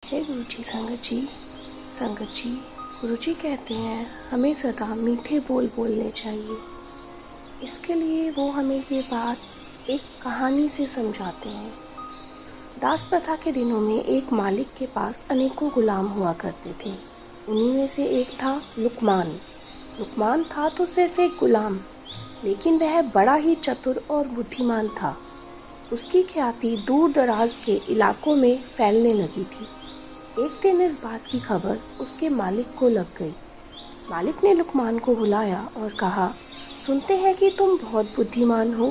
जय गुरु जी। संगत जी गुरु जी कहते हैं हमें सदा मीठे बोल बोलने चाहिए। इसके लिए वो हमें ये बात एक कहानी से समझाते हैं। दास प्रथा के दिनों में एक मालिक के पास अनेकों गुलाम हुआ करते थे। उन्हीं में से एक था लुकमान। लुकमान था तो सिर्फ एक गुलाम, लेकिन वह बड़ा ही चतुर और बुद्धिमान था। उसकी ख्याति दूर दराज के इलाकों में फैलने लगी थी। एक दिन इस बात की खबर उसके मालिक को लग गई। मालिक ने लुकमान को बुलाया और कहा, सुनते हैं कि तुम बहुत बुद्धिमान हो।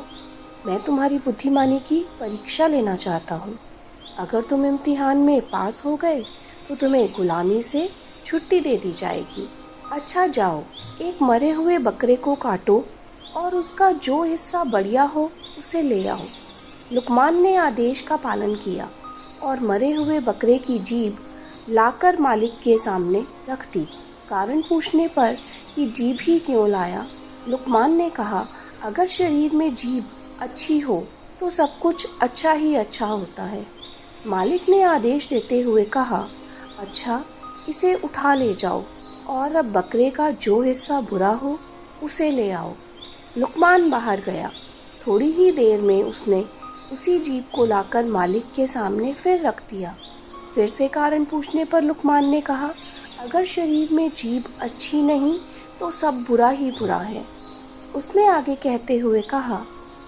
मैं तुम्हारी बुद्धिमानी की परीक्षा लेना चाहता हूँ। अगर तुम इम्तिहान में पास हो गए तो तुम्हें गुलामी से छुट्टी दे दी जाएगी। अच्छा जाओ, एक मरे हुए बकरे को काटो और उसका जो हिस्सा बढ़िया हो उसे ले आओ। लुकमान ने आदेश का पालन किया और मरे हुए बकरे की जीभ लाकर मालिक के सामने रख दी। कारण पूछने पर कि जीभ ही क्यों लाया, लुकमान ने कहा, अगर शरीर में जीभ अच्छी हो तो सब कुछ अच्छा ही अच्छा होता है। मालिक ने आदेश देते हुए कहा, अच्छा इसे उठा ले जाओ और अब बकरे का जो हिस्सा बुरा हो उसे ले आओ। लुकमान बाहर गया। थोड़ी ही देर में उसने उसी जीभ को लाकर मालिक के सामने फिर रख दिया। फिर से कारण पूछने पर लुकमान ने कहा, अगर शरीर में जीभ अच्छी नहीं तो सब बुरा ही बुरा है। उसने आगे कहते हुए कहा,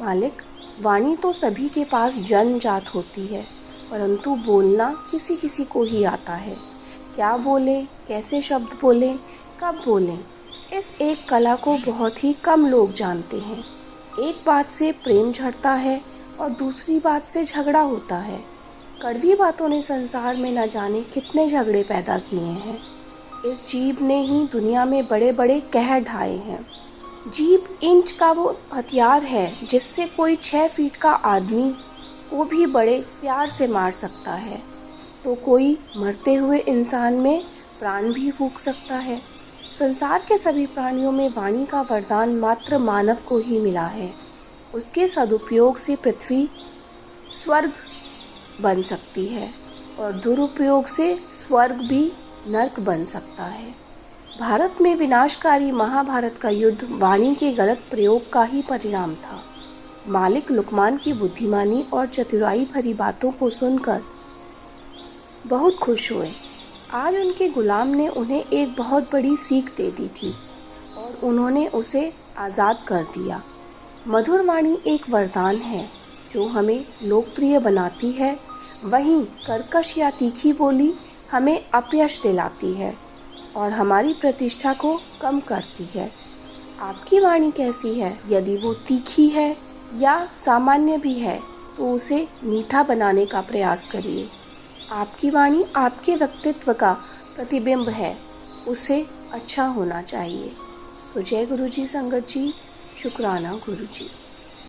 मालिक, वाणी तो सभी के पास जन्मजात होती है, परंतु बोलना किसी किसी को ही आता है। क्या बोले, कैसे शब्द बोले, कब बोले, इस एक कला को बहुत ही कम लोग जानते हैं। एक बात से प्रेम झड़ता है और दूसरी बात से झगड़ा होता है। कड़वी बातों ने संसार में न जाने कितने झगड़े पैदा किए हैं। इस जीभ ने ही दुनिया में बड़े बड़े कहर ढाए हैं। जीभ इंच का वो हथियार है जिससे कोई 6 फीट का आदमी को भी बड़े प्यार से मार सकता है, तो कोई मरते हुए इंसान में प्राण भी फूंक सकता है। संसार के सभी प्राणियों में वाणी का वरदान मात्र मानव को ही मिला है। उसके सदुपयोग से पृथ्वी स्वर्ग बन सकती है और दुरुपयोग से स्वर्ग भी नरक बन सकता है। भारत में विनाशकारी महाभारत का युद्ध वाणी के गलत प्रयोग का ही परिणाम था। मालिक लुकमान की बुद्धिमानी और चतुराई भरी बातों को सुनकर बहुत खुश हुए। आज उनके गुलाम ने उन्हें एक बहुत बड़ी सीख दे दी थी और उन्होंने उसे आज़ाद कर दिया। मधुर वाणी एक वरदान है जो हमें लोकप्रिय बनाती है, वहीं कर्कश या तीखी बोली हमें अपयश दिलाती है और हमारी प्रतिष्ठा को कम करती है। आपकी वाणी कैसी है? यदि वो तीखी है या सामान्य भी है तो उसे मीठा बनाने का प्रयास करिए। आपकी वाणी आपके व्यक्तित्व का प्रतिबिंब है, उसे अच्छा होना चाहिए। तो जय गुरु जी। संगत जी, शुक्राना गुरु जी।